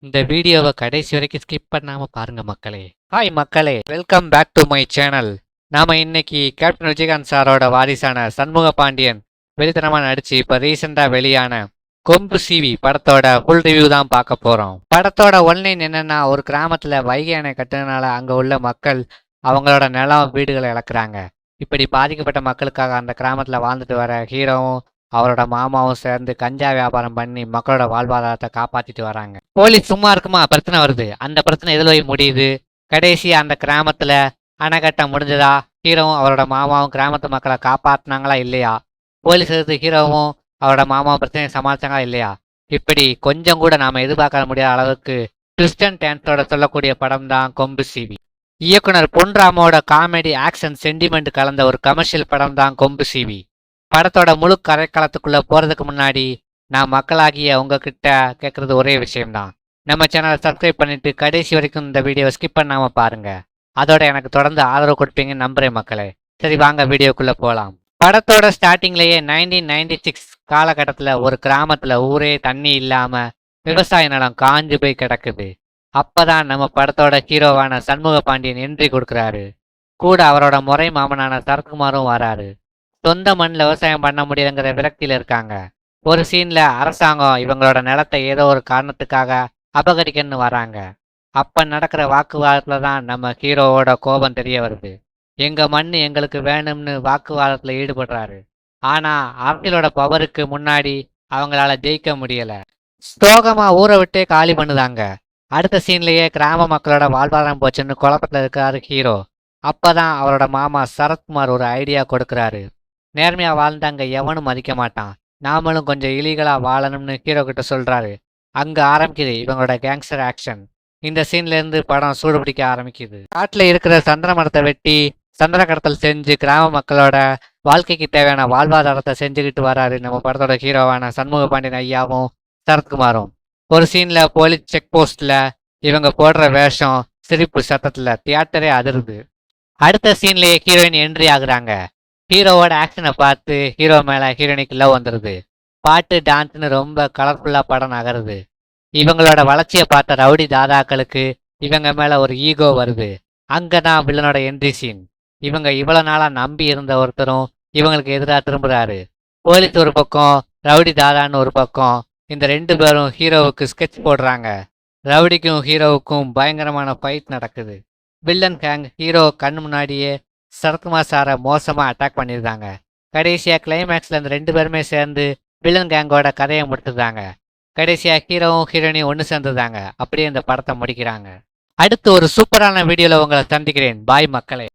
இந்த வீடியோவை கடைசி வரைக்கும் ஸ்கிப் பண்ணாம பாருங்க மக்களே. ஹாய் மக்களே, welcome back to my channel. நாம இன்னைக்கு கேப்டன் விஜயகாந்த் சாரோட வாரிசான சண்முக பாண்டியன் வெளித்தனமா நடிச்சு இப்ப ரீசெண்டா வெளியான கொம்பு சிவி படத்தோட ஃபுல் ரிவ்யூ தான் பார்க்க போறோம். படத்தோட ஒன்லைன் என்னன்னா, ஒரு கிராமத்துல வைகை அணை கட்டுறதுனால அங்க உள்ள மக்கள் அவங்களோட நிலம் வீடுகளை இழக்கிறாங்க. இப்படி பாதிக்கப்பட்ட மக்களுக்காக அந்த கிராமத்துல வாழ்ந்துட்டு வர ஹீரோவும் அவரோட மாமாவும் சேர்ந்து கஞ்சா வியாபாரம் பண்ணி மக்களோட வாழ்வாதாரத்தை காப்பாத்திட்டு வராங்க. போலீஸ் சும்மா இருக்குமா, பிரச்சனை வருது. அந்த பிரச்சனை எதில் போய் முடியுது? கடைசி அந்த கிராமத்துல அணைக்கட்டம் முடிஞ்சதா? ஹீரோவும் அவரோட மாமாவும் கிராமத்து மக்களை காப்பாத்தினாங்களா இல்லையா? போலீஸ் எடுத்து ஹீரோவும் அவரோட மாமாவும் பிரச்சனையை சமாளிச்சாங்களா இல்லையா? இப்படி கொஞ்சம் கூட நாம எதிர்பார்க்க முடியாத அளவுக்கு கிறிஸ்டன் டான்ஸோட சொல்லக்கூடிய படம் தான் கொம்பு சிவி. இயக்குனர் பொன்ராமோட காமெடி ஆக்ஷன் சென்டிமெண்ட் கலந்த ஒரு கமர்ஷியல் படம் தான் கொம்பு சிவி. படத்தோட முழு கரைக்களத்துக்குள்ள போறதுக்கு முன்னாடி நான் மக்களாகிய உங்ககிட்ட கேட்கறது ஒரே விஷயம்தான். நம்ம சேனலை சப்ஸ்கிரைப் பண்ணிட்டு கடைசி வரைக்கும் இந்த வீடியோவை ஸ்கிப் பண்ணாம பாருங்க. அதோட எனக்கு தொடர்ந்து ஆதரவு கொடுப்பீங்கன்னு நம்புறேன் மக்களே. சரி வாங்க வீடியோக்குள்ள போலாம். படத்தோட ஸ்டார்டிங்லேயே 1996 காலகட்டத்தில் ஒரு கிராமத்துல ஊரே தண்ணி இல்லாம விவசாய நிலம் காஞ்சு போய் கிடக்குது. அப்பதான் நம்ம படத்தோட ஹீரோவான சண்முக பாண்டியன் என்ட்ரி கொடுக்குறாரு. கூட அவரோட முறை மாமனான சரத்குமாரும் வராரு. சொந்த மண்ணில் விவசாயம் பண்ண முடியுங்கிற விரக்தியில இருக்காங்க. ஒரு சீன்ல அரசாங்கம் இவங்களோட நிலத்தை ஏதோ ஒரு காரணத்துக்காக அபகரிக்கன்னு வராங்க. அப்ப நடக்கிற வாக்குவாதத்துல தான் நம்ம ஹீரோவோட கோபம் தெரிய வருது. எங்க மண் எங்களுக்கு வேணும்னு வாக்குவாதத்துல ஈடுபடுறாரு. ஆனா அரசியலோட பவருக்கு முன்னாடி அவங்களால ஜெயிக்க முடியல. ஸ்லோகமா ஊரை விட்டே காலி பண்ணுதாங்க. அடுத்த சீன்லயே கிராம மக்களோட வாழ்வாதாரம் போச்சுன்னு குழப்பத்துல இருக்காரு ஹீரோ. அப்பதான் அவரோட மாமா சரத்குமார் ஒரு ஐடியா கொடுக்குறாரு. நேர்மையா வாழ்ந்தாங்க எவனும் மதிக்க மாட்டான், நாமளும் கொஞ்சம் இலீகலா வாழணும்னு ஹீரோ கிட்ட சொல்றாரு. அங்க ஆரம்பிக்குது இவங்களோட கேங்ஸ்டர் ஆக்ஷன். இந்த சீன்ல இருந்து படம் சூடு பிடிக்க ஆரம்பிக்குது. காட்டுல இருக்கிற சந்திர மரத்தை வெட்டி சந்திர கடத்தல் செஞ்சு கிராம மக்களோட வாழ்க்கைக்கு தேவையான வாழ்வாதாரத்தை செஞ்சுக்கிட்டு வராரு நம்ம படத்தோட ஹீரோவான சண்முக பாண்டியன் ஐயாவும் சரத்குமாரும். ஒரு சீன்ல போலீஸ் செக் போஸ்ட்ல இவங்க போடுற வேஷம் சிரிப்பு சத்தத்துல தியேட்டரே அதிருது. அடுத்த சீன்லயே ஹீரோயின் என்ட்ரி ஆகுறாங்க. ஹீரோவோட ஆக்ஷனை பார்த்து ஹீரோ மேல ஹீரோயினுக்கு லவ் வந்துடுது. பாட்டு டான்ஸ்னு ரொம்ப கலர்ஃபுல்லா படம் நகருது. இவங்களோட வளர்ச்சியை பார்த்த ரவுடி தாதாக்களுக்கு இவங்க மேல ஒரு ஈகோ வருது. அங்கதான் வில்லனோட என்ட்ரி சீன். இவங்க இவ்வளவு நாளா நம்பி இருந்த ஒருத்தரும் இவங்களுக்கு எதிராக திரும்புறாரு. போலீஸ் ஒரு பக்கம், ரவுடி தாதான்னு ஒரு பக்கம். இந்த ரெண்டு பேரும் ஹீரோவுக்கு ஸ்கெட்ச் போடுறாங்க. ரவுடிக்கும் ஹீரோவுக்கும் பயங்கரமான ஃபைட் நடக்குது. வில்லன் கேங் ஹீரோ கண்ணு முன்னாடியே சரத்குமார் சாரை மோசமா அட்டாக் பண்ணியிருந்தாங்க. கடைசியா கிளைமேக்ஸ்ல இந்த ரெண்டு பேருமே சேர்ந்து வில்லன் கேங்கோட கதையை முடிச்சுதாங்க. கடைசியா ஹீரோவும் ஹீரோயினையும் ஒன்று சேர்ந்துதாங்க. அப்படியே இந்த படத்தை முடிக்கிறாங்க. அடுத்து ஒரு சூப்பரான வீடியோல உங்களை சந்திக்கிறேன். பாய் மக்களே.